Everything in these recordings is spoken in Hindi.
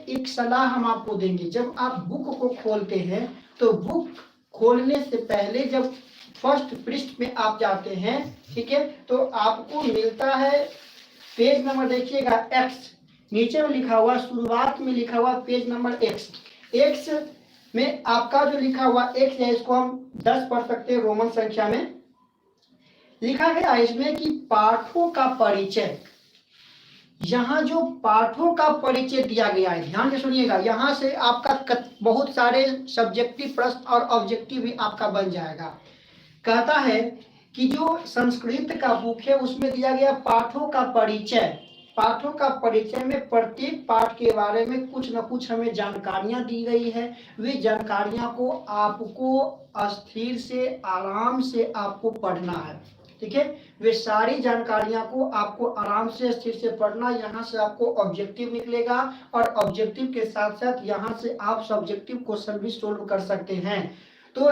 एक सलाह हम आपको देंगे, जब आप बुक को खोलते हैं तो बुक खोलने से पहले जब फर्स्ट पृष्ठ में आप जाते हैं, ठीक है, तो आपको मिलता है पेज नंबर, देखिएगा एक्स, नीचे में लिखा हुआ, शुरुआत में लिखा हुआ पेज नंबर एक्स। एक्स में आपका जो लिखा हुआ एक्स है, इसको हम 10 पढ़ सकते हैं, रोमन संख्या में लिखा गया इसमें कि पाठों का परिचय। यहाँ जो पाठों का परिचय दिया गया है, ध्यान से सुनिएगा, यहाँ से आपका बहुत सारे सब्जेक्टिव प्रश्न और ऑब्जेक्टिव भी आपका बन जाएगा। कहता है कि जो संस्कृत का बुक है उसमें दिया गया पाठों का परिचय। पाठों का परिचय में प्रत्येक पाठ के बारे में कुछ न कुछ हमें जानकारियां दी गई है। वे जानकारियां को आपको स्थिर से आराम से आपको पढ़ना है, ठीक है। वे सारी जानकारियां को आपको आराम से स्थिर से पढ़ना, यहाँ से आपको ऑब्जेक्टिव निकलेगा और ऑब्जेक्टिव के साथ साथ यहाँ से आप सब्जेक्टिव क्वेश्चन भी सोल्व कर सकते हैं। तो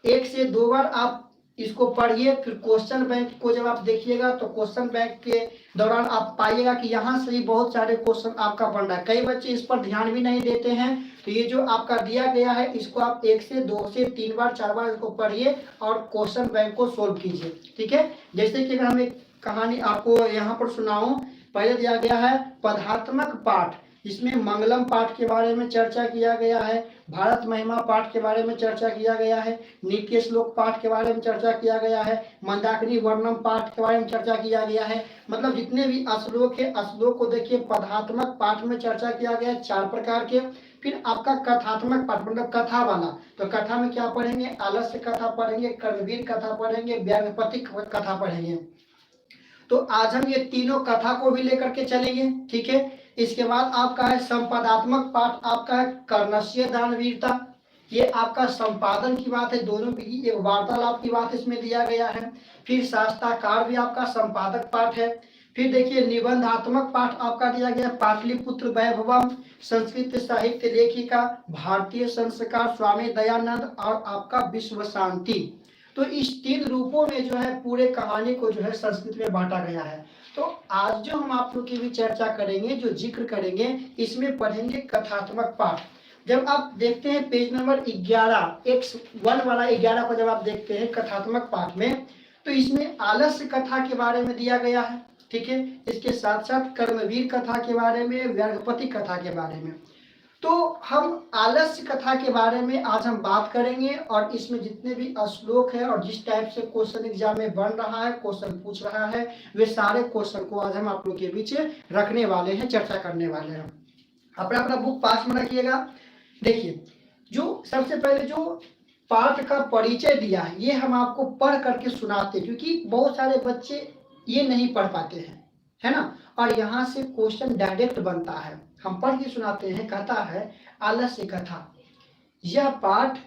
1 से 2 बार आप इसको पढ़िए, फिर क्वेश्चन बैंक को जब आप देखिएगा तो क्वेश्चन बैंक के दौरान आप पाइएगा कि यहाँ से ही बहुत सारे क्वेश्चन आपका बन रहा है। कई बच्चे इस पर ध्यान भी नहीं देते हैं, तो ये जो आपका दिया गया है इसको आप 1 से 2 से 3 बार 4 बार इसको पढ़िए और क्वेश्चन बैंक को सोल्व कीजिए, ठीक है। जैसे कि हम एक कहानी आपको यहाँ पर सुनाऊं, पहले दिया गया है पदात्मक पाठ, इसमें मंगलम पाठ के बारे में चर्चा किया गया है, भारत महिमा पाठ के बारे में चर्चा किया गया है, नित्य श्लोक पाठ के बारे में चर्चा किया गया है, मंदाकिनी वर्णम पाठ के बारे में चर्चा किया गया है। मतलब जितने भी श्लोक है, श्लोक को देखिए पदात्मक पाठ में चर्चा किया गया है 4 प्रकार के। फिर आपका कथात्मक पाठ मतलब कथा वाला, तो कथा में क्या पढ़ेंगे, आलस्य कथा पढ़ेंगे, कर्मवीर कथा पढ़ेंगे, व्यापतिक कथा पढ़ेंगे। तो आज हम ये तीनों कथा को भी लेकर के चलेंगे, ठीक है। इसके बाद आपका है संपादात्मक पाठ, आपका है कर्णस्य दानवीरता, ये आपका संपादन की बात है, दोनों की एक वार्तालाप की बात इसमें दिया गया है। फिर शास्त्राकार भी आपका संपादक पाठ है। फिर देखिए निबंधात्मक पाठ आपका दिया गया पाटलिपुत्र वैभवम, संस्कृत साहित्य लेखिका, भारतीय संस्कार, स्वामी दयानंद और आपका विश्व शांति। तो इस 3 रूपों में जो है पूरे कहानी को जो है संस्कृत में बांटा गया है। तो आज जो हम आप लोग की भी चर्चा करेंगे, जो जिक्र करेंगे, इसमें पढ़ेंगे कथात्मक पाठ। जब आप देखते हैं पेज नंबर 11 X1 वाला 11 पर जब आप देखते हैं कथात्मक पाठ में, तो इसमें आलस्य कथा के बारे में दिया गया है, ठीक है। इसके साथ साथ कर्मवीर कथा के बारे में, व्यापतिक कथा के बारे में। तो हम आलस्य कथा के बारे में आज हम बात करेंगे और इसमें जितने भी श्लोक है और जिस टाइप से क्वेश्चन एग्जाम में बन रहा है, क्वेश्चन पूछ रहा है, वे सारे क्वेश्चन को आज हम आप लोग के बीच रखने वाले हैं, चर्चा करने वाले हैं। अपना अपना बुक पास में रखिएगा। देखिए, जो सबसे पहले जो पाठ का परिचय दिया है ये हम आपको पढ़ करके सुनाते हैं, क्योंकि बहुत सारे बच्चे ये नहीं पढ़ पाते हैं, है ना। और यहाँ से क्वेश्चन डायरेक्ट बनता है, हम पढ़ के सुनाते हैं। कहता है आलस्य कथा, यह पाठ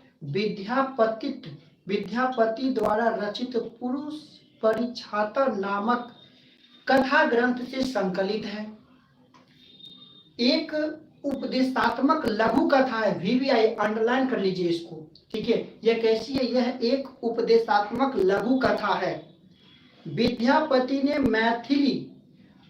विद्यापति द्वारा रचित पुरुष परिछातर नामक कथा ग्रंथ से संकलित है। एक उपदेशात्मक लघु कथा है, VVI अंडरलाइन कर लीजिए इसको, ठीक है। यह कैसी है, यह एक उपदेशात्मक लघु कथा है। विद्यापति ने मैथिली,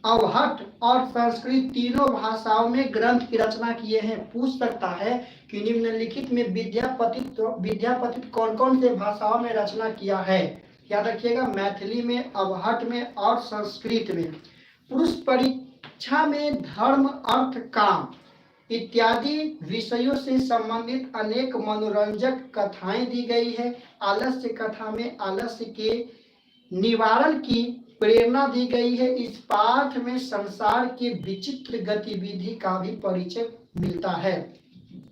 अवहट और संस्कृत तीनों भाषाओं में ग्रंथ की रचना किए हैं। पूछ सकता है कि निम्नलिखित में विद्यापति कौन कौन से भाषाओं में रचना किया है। याद रखिएगा, मैथिली में, अवहट में और संस्कृत में। पुरुष परीक्षा में धर्म, अर्थ, काम इत्यादि विषयों से संबंधित अनेक मनोरंजक कथाएं दी गई है। आलस्य कथा में आलस्य के निवारण की प्रेरणा दी गई है। इस पाठ में संसार के विचित्र गतिविधि का भी परिचय मिलता है,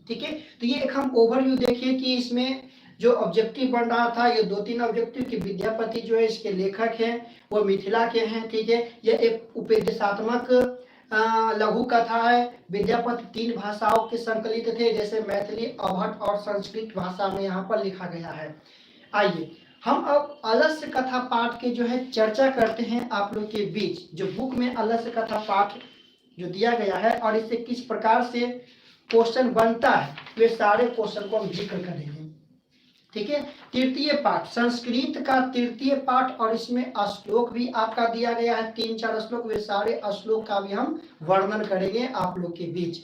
ठीक है। तो ये एक हम ओवरव्यू देखिए कि इसमें जो ऑब्जेक्टिव बन रहा था, ये 2-3 ऑब्जेक्टिव कि विद्यापति जो है इसके लेखक हैं, वो मिथिला के हैं, ठीक है। यह एक उपदेशात्मक लघु कथा है। विद्यापति 3 भाषाओं के संकलित थे, जैसे मैथिली, अवहट और संस्कृत भाषा में यहाँ पर लिखा गया है। आइए हम अब आलस्य कथा पाठ के जो है चर्चा करते हैं आप लोग के बीच। जो बुक में आलस्य कथा पाठ जो दिया गया है और इससे किस प्रकार से क्वेश्चन बनता है, वे सारे क्वेश्चन को हम जिक्र करेंगे, ठीक है। तृतीय पाठ, संस्कृत का तृतीय पाठ, और इसमें श्लोक भी आपका दिया गया है 3-4 श्लोक, वे सारे श्लोक का भी हम वर्णन करेंगे आप लोग के बीच।